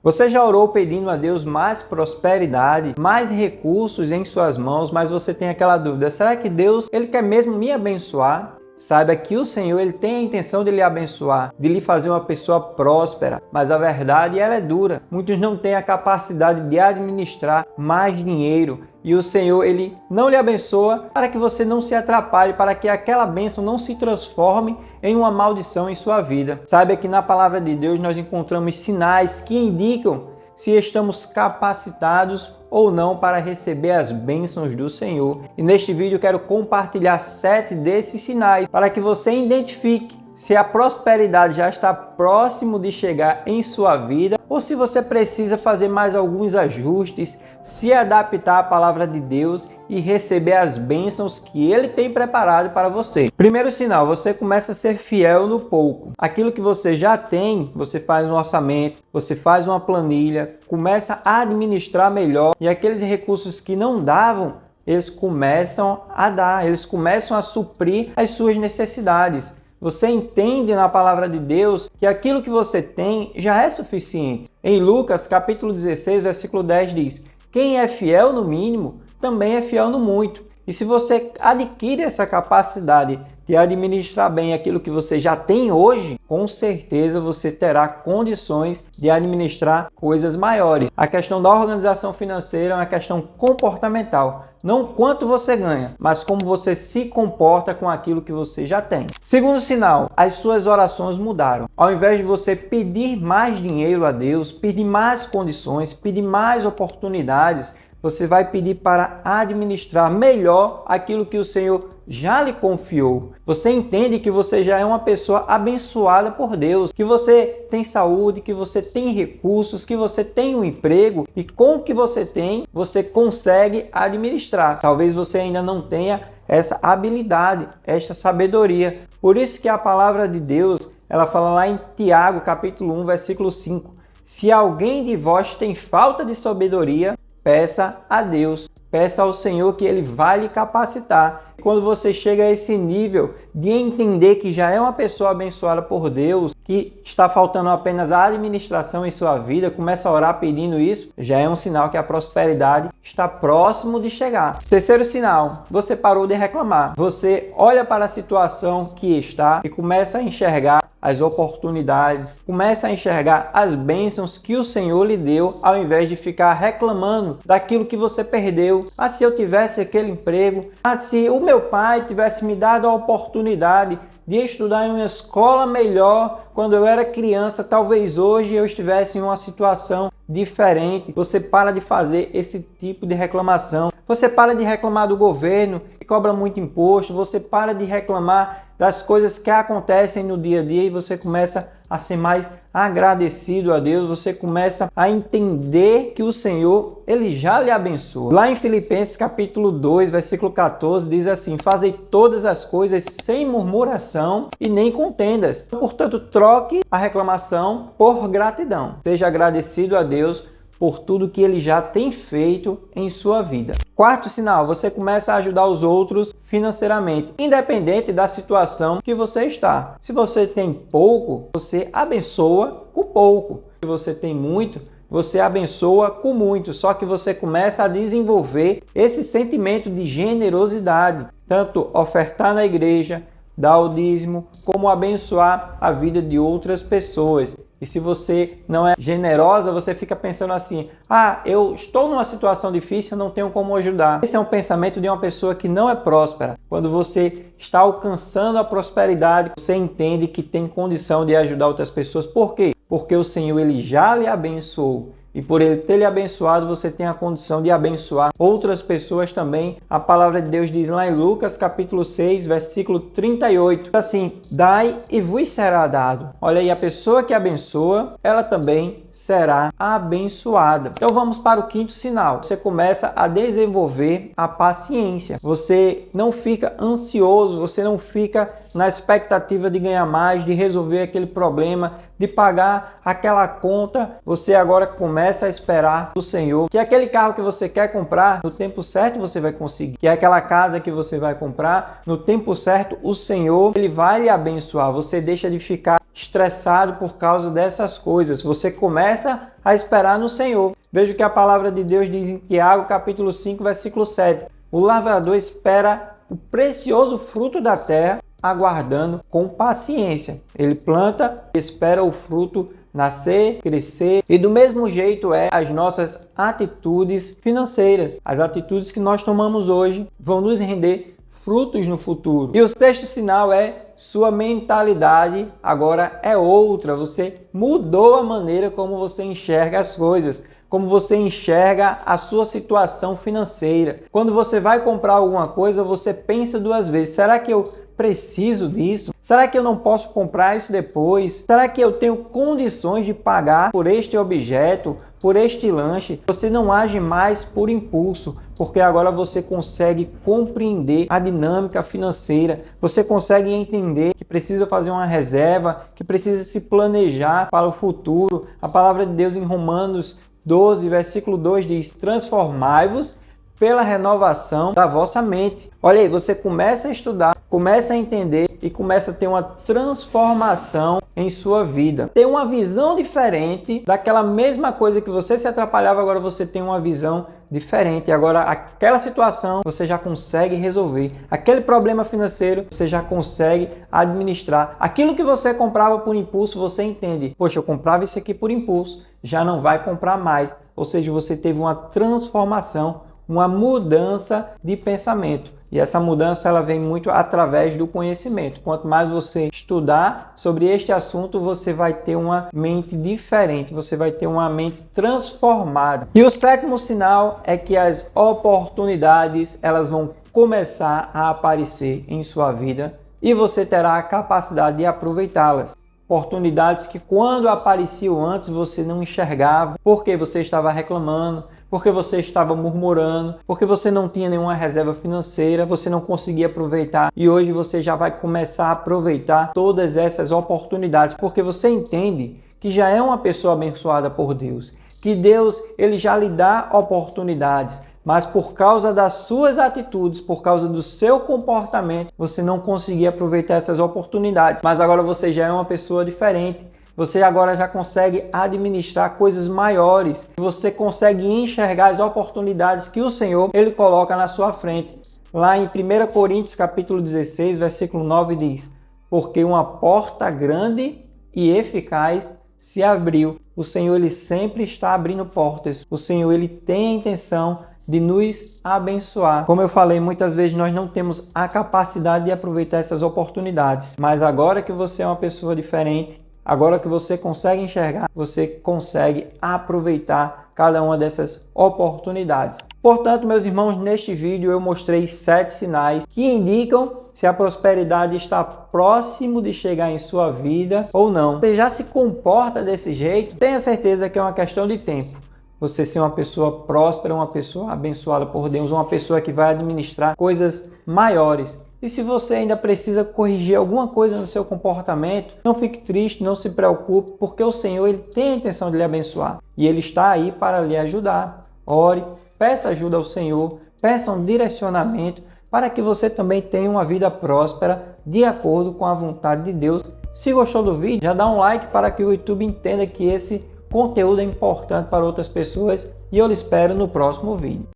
Você já orou pedindo a Deus mais prosperidade, mais recursos em suas mãos, mas você tem aquela dúvida: será que Deus ele quer mesmo me abençoar? Saiba que o Senhor ele tem a intenção de lhe abençoar, de lhe fazer uma pessoa próspera, mas a verdade ela é dura. Muitos não têm a capacidade de administrar mais dinheiro e o Senhor ele não lhe abençoa para que você não se atrapalhe, para que aquela bênção não se transforme em uma maldição em sua vida. Saiba que na palavra de Deus nós encontramos sinais que indicam se estamos capacitados ou não para receber as bênçãos do Senhor. E neste vídeo eu quero compartilhar 7 desses sinais para que você identifique se a prosperidade já está próximo de chegar em sua vida ou se você precisa fazer mais alguns ajustes, se adaptar à palavra de Deus e receber as bênçãos que Ele tem preparado para você. Primeiro sinal, você começa a ser fiel no pouco. Aquilo que você já tem, você faz um orçamento, você faz uma planilha, começa a administrar melhor e aqueles recursos que não davam, eles começam a dar, eles começam a suprir as suas necessidades. Você entende na palavra de Deus que aquilo que você tem já é suficiente. Em Lucas, capítulo 16, versículo 10 diz: quem é fiel no mínimo, também é fiel no muito. E se você adquire essa capacidade de administrar bem aquilo que você já tem hoje, com certeza você terá condições de administrar coisas maiores. A questão da organização financeira é uma questão comportamental. Não quanto você ganha, mas como você se comporta com aquilo que você já tem. Segundo sinal, as suas orações mudaram. Ao invés de você pedir mais dinheiro a Deus, pedir mais condições, pedir mais oportunidades, você vai pedir para administrar melhor aquilo que o Senhor já lhe confiou. Você entende que você já é uma pessoa abençoada por Deus, que você tem saúde, que você tem recursos, que você tem um emprego e com o que você tem, você consegue administrar. Talvez você ainda não tenha essa habilidade, esta sabedoria. Por isso que a palavra de Deus, ela fala lá em Tiago, capítulo 1, versículo 5. Se alguém de vós tem falta de sabedoria, peça a Deus, peça ao Senhor que Ele vai lhe capacitar. Quando você chega a esse nível de entender que já é uma pessoa abençoada por Deus, que está faltando apenas a administração em sua vida, começa a orar pedindo isso, já é um sinal que a prosperidade está próximo de chegar. Terceiro sinal, você parou de reclamar. Você olha para a situação que está e começa a enxergar as oportunidades, começa a enxergar as bênçãos que o Senhor lhe deu, ao invés de ficar reclamando daquilo que você perdeu. Ah, se eu tivesse aquele emprego, ah, se o meu pai tivesse me dado a oportunidade de estudar em uma escola melhor quando eu era criança, talvez hoje eu estivesse em uma situação diferente. Você para de fazer esse tipo de reclamação. Você para de reclamar do governo que cobra muito imposto. Você para de reclamar das coisas que acontecem no dia a dia e você começa a ser mais agradecido a Deus. Você começa a entender que o Senhor, Ele já lhe abençoa. Lá em Filipenses capítulo 2, versículo 14, diz assim: fazei todas as coisas sem murmuração e nem contendas. Portanto, troque a reclamação por gratidão. Seja agradecido a Deus por tudo que Ele já tem feito em sua vida. Quarto sinal, você começa a ajudar os outros financeiramente, independente da situação que você está. Se você tem pouco, você abençoa com pouco. Se você tem muito, você abençoa com muito. Só que você começa a desenvolver esse sentimento de generosidade, tanto ofertar na igreja, dar o dízimo, como abençoar a vida de outras pessoas. E se você não é generosa, você fica pensando assim: ah, eu estou numa situação difícil, não tenho como ajudar. Esse é um pensamento de uma pessoa que não é próspera. Quando você está alcançando a prosperidade, você entende que tem condição de ajudar outras pessoas. Por quê? Porque o Senhor Ele já lhe abençoou. E por Ele ter lhe abençoado, você tem a condição de abençoar outras pessoas também. A palavra de Deus diz lá em Lucas capítulo 6, versículo 38, assim: dai e vos será dado. Olha aí, a pessoa que abençoa, ela também será abençoada. Então vamos para o quinto sinal. Você começa a desenvolver a paciência. Você não fica ansioso, você não fica na expectativa de ganhar mais, de resolver aquele problema, de pagar aquela conta. Você agora começa a esperar do Senhor que aquele carro que você quer comprar, no tempo certo você vai conseguir. Que aquela casa que você vai comprar, no tempo certo o Senhor, Ele vai lhe abençoar. Você deixa de ficar estressado por causa dessas coisas. Você começa a esperar no Senhor. Veja o que a palavra de Deus diz em Tiago, capítulo 5, versículo 7. O lavrador espera o precioso fruto da terra, aguardando com paciência. Ele planta, espera o fruto nascer, crescer, e do mesmo jeito as nossas atitudes financeiras. As atitudes que nós tomamos hoje vão nos render frutos no futuro. E o sexto sinal sua mentalidade agora é outra. Você mudou a maneira como você enxerga as coisas, como você enxerga a sua situação financeira. Quando você vai comprar alguma coisa, você pensa duas vezes. Será que eu preciso disso? Será que eu não posso comprar isso depois? Será que eu tenho condições de pagar por este objeto, por este lanche? Você não age mais por impulso, porque agora você consegue compreender a dinâmica financeira. Você consegue entender que precisa fazer uma reserva, que precisa se planejar para o futuro. A palavra de Deus em Romanos 12, versículo 2 diz: transformai-vos pela renovação da vossa mente. Olha aí, você começa a estudar, começa a entender e começa a ter uma transformação em sua vida. Tem uma visão diferente daquela mesma coisa que você se atrapalhava, agora você tem uma visão diferente. Agora aquela situação você já consegue resolver. Aquele problema financeiro você já consegue administrar. Aquilo que você comprava por impulso, você entende. Poxa, eu comprava isso aqui por impulso, já não vai comprar mais. Ou seja, você teve uma transformação, uma mudança de pensamento. E essa mudança ela vem muito através do conhecimento. Quanto mais você estudar sobre este assunto, você vai ter uma mente diferente, você vai ter uma mente transformada. E o sétimo sinal é que as oportunidades elas vão começar a aparecer em sua vida e você terá a capacidade de aproveitá-las. Oportunidades que quando apareciam antes você não enxergava, porque você estava reclamando, porque você estava murmurando, porque você não tinha nenhuma reserva financeira, você não conseguia aproveitar. E hoje você já vai começar a aproveitar todas essas oportunidades, porque você entende que já é uma pessoa abençoada por Deus, que Deus ele já lhe dá oportunidades, mas por causa das suas atitudes, por causa do seu comportamento, você não conseguia aproveitar essas oportunidades. Mas agora você já é uma pessoa diferente. Você agora já consegue administrar coisas maiores. Você consegue enxergar as oportunidades que o Senhor ele coloca na sua frente. Lá em 1 Coríntios capítulo 16, versículo 9 diz: porque uma porta grande e eficaz se abriu. O Senhor ele sempre está abrindo portas. O Senhor ele tem a intenção de nos abençoar. Como eu falei, muitas vezes nós não temos a capacidade de aproveitar essas oportunidades. Mas agora que você é uma pessoa diferente, agora que você consegue enxergar, você consegue aproveitar cada uma dessas oportunidades. Portanto, meus irmãos, neste vídeo eu mostrei 7 sinais que indicam se a prosperidade está próximo de chegar em sua vida ou não. Você já se comporta desse jeito? Tenha certeza que é uma questão de tempo. Você ser uma pessoa próspera, uma pessoa abençoada por Deus, uma pessoa que vai administrar coisas maiores. E se você ainda precisa corrigir alguma coisa no seu comportamento, não fique triste, não se preocupe, porque o Senhor ele tem a intenção de lhe abençoar. E Ele está aí para lhe ajudar. Ore, peça ajuda ao Senhor, peça um direcionamento para que você também tenha uma vida próspera de acordo com a vontade de Deus. Se gostou do vídeo, já dá um like para que o YouTube entenda que esse conteúdo é importante para outras pessoas e eu lhe espero no próximo vídeo.